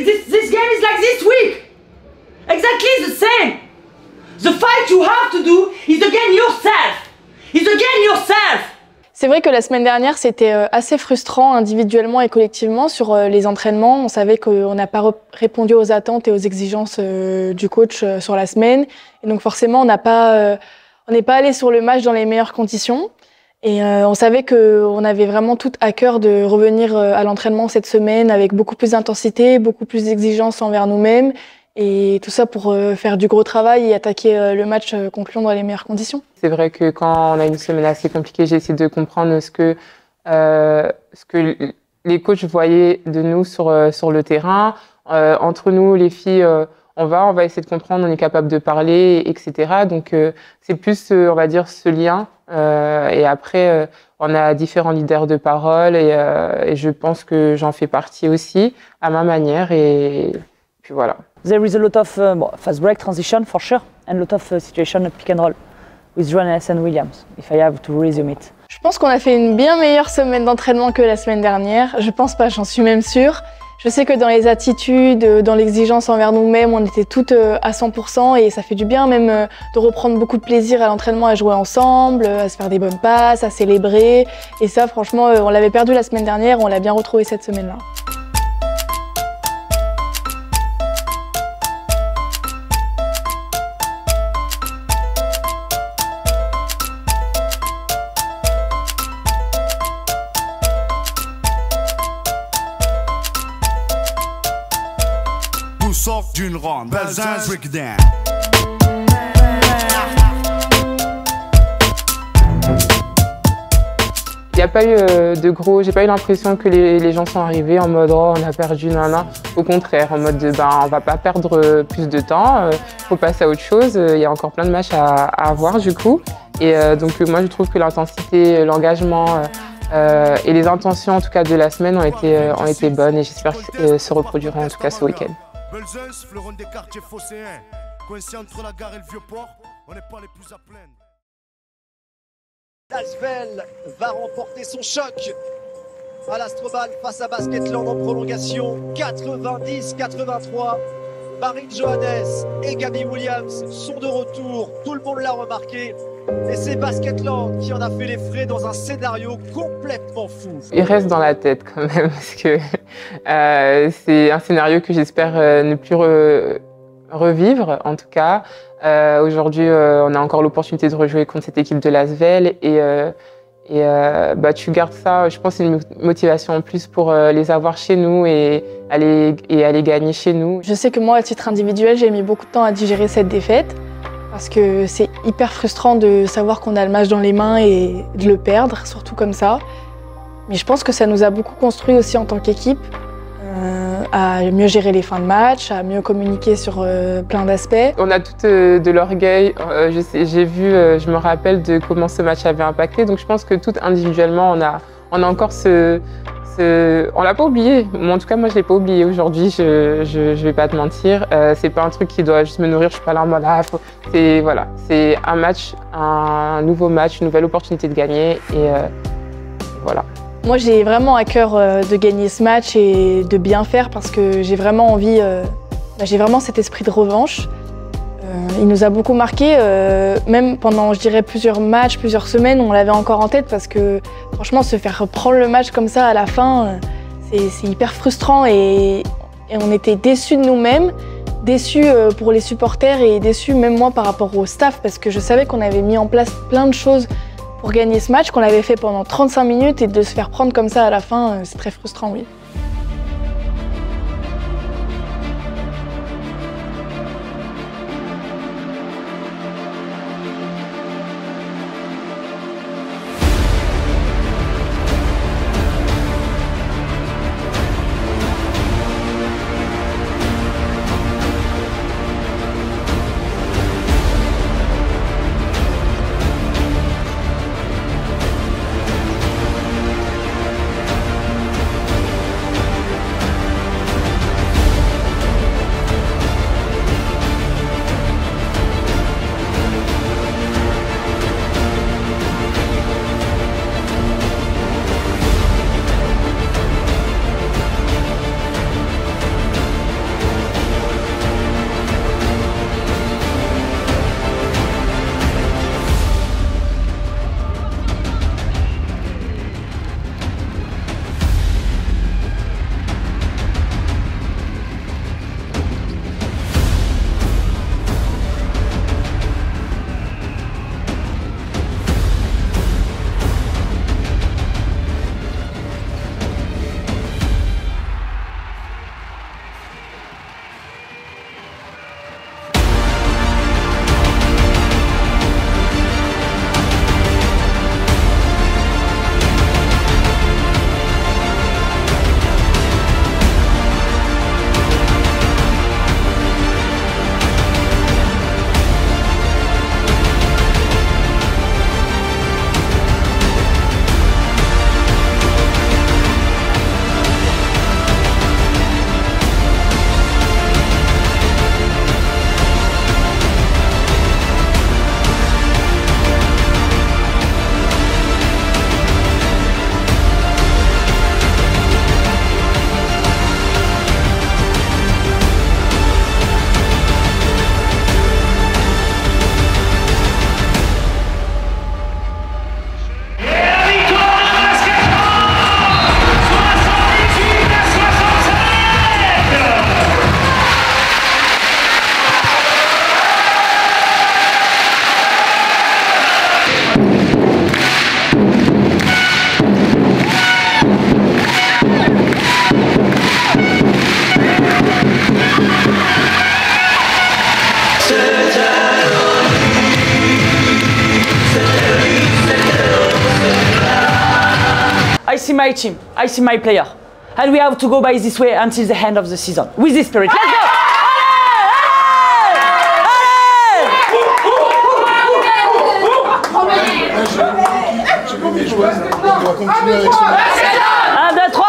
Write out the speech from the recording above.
this game is like this week. Exactly the same. The fight you have to do is against yourself. Is against yourself. C'est vrai que la semaine dernière, c'était assez frustrant individuellement et collectivement sur les entraînements. On savait qu'on n'a pas répondu aux attentes et aux exigences du coach sur la semaine. Et donc forcément, on n'est pas allé sur le match dans les meilleures conditions. Et on savait qu'on avait vraiment tout à cœur de revenir à l'entraînement cette semaine avec beaucoup plus d'intensité, beaucoup plus d'exigences envers nous-mêmes. Et tout ça pour faire du gros travail et attaquer le match contre Lyon dans les meilleures conditions. C'est vrai que quand on a une semaine assez compliquée, j'ai essayé de comprendre ce que les coachs voyaient de nous sur le terrain. Entre nous, les filles, on va essayer de comprendre, on est capable de parler, etc. Donc c'est plus, on va dire, ce lien. Et après, on a différents leaders de parole et je pense que j'en fais partie aussi à ma manière. Et puis voilà. There is a lot of fast break transition for sure, and a lot of situation pick and roll with Johannes and Williams, if I have to resume it. Je pense qu'on a fait une bien meilleure semaine d'entraînement que la semaine dernière. Je pense pas, j'en suis même sûre. Je sais que dans les attitudes, dans l'exigence envers nous-mêmes, on était toutes à 100% et ça fait du bien même de reprendre beaucoup de plaisir à l'entraînement, à jouer ensemble, à se faire des bonnes passes, à célébrer. Et ça, franchement, on l'avait perdu la semaine dernière, on l'a bien retrouvé cette semaine-là. Sort d'une ronde, Belzins breakdown. Il n'y a pas eu de gros, j'ai pas eu l'impression que les gens sont arrivés en mode oh, on a perdu, non. Au contraire, en mode on va pas perdre plus de temps, faut passer à autre chose, il y a encore plein de matchs à avoir du coup. Et donc moi je trouve que l'intensité, l'engagement et les intentions en tout cas de la semaine ont été bonnes et j'espère qu'elles se reproduiront en tout cas ce week-end. Belzins, fleuron des quartiers phocéens, coincé entre la gare et le Vieux-Port, on n'est pas les plus à plaindre. Asvel va remporter son choc à l'Astrobal face à Basketland en prolongation 90-83. Marine Johannes et Gabby Williams sont de retour, tout le monde l'a remarqué. Et c'est Basketland qui en a fait les frais dans un scénario complètement fou. Il reste dans la tête quand même parce que c'est un scénario que j'espère ne plus revivre en tout cas. Aujourd'hui, on a encore l'opportunité de rejouer contre cette équipe de l'Asvel et tu gardes ça, je pense, c'est une motivation en plus pour les avoir chez nous et aller gagner chez nous. Je sais que moi, à titre individuel, j'ai mis beaucoup de temps à digérer cette défaite parce que c'est hyper frustrant de savoir qu'on a le match dans les mains et de le perdre, surtout comme ça. Mais je pense que ça nous a beaucoup construit aussi en tant qu'équipe, à mieux gérer les fins de match, à mieux communiquer sur plein d'aspects. On a tout de l'orgueil, je me rappelle de comment ce match avait impacté, donc je pense que tout individuellement, on a encore on l'a pas oublié, en tout cas moi je l'ai pas oublié aujourd'hui, je vais pas te mentir, c'est pas un truc qui doit juste me nourrir, je suis pas là en mode c'est un match, un nouveau match, une nouvelle opportunité de gagner et voilà. Moi j'ai vraiment à cœur de gagner ce match et de bien faire parce que j'ai vraiment envie, j'ai vraiment cet esprit de revanche. Il nous a beaucoup marqué, même pendant, je dirais, plusieurs matchs, plusieurs semaines, on l'avait encore en tête parce que franchement, se faire prendre le match comme ça à la fin, c'est hyper frustrant et on était déçus de nous-mêmes, déçus pour les supporters et déçus même moi par rapport au staff parce que je savais qu'on avait mis en place plein de choses pour gagner ce match, qu'on l'avait fait pendant 35 minutes et de se faire prendre comme ça à la fin, c'est très frustrant, oui. see my team, I see my player. And we have to go by this way until the end of the season. With this spirit. Let's go! J'ai vu mes joueurs, on doit continuer avec ça. 1, 2, 3.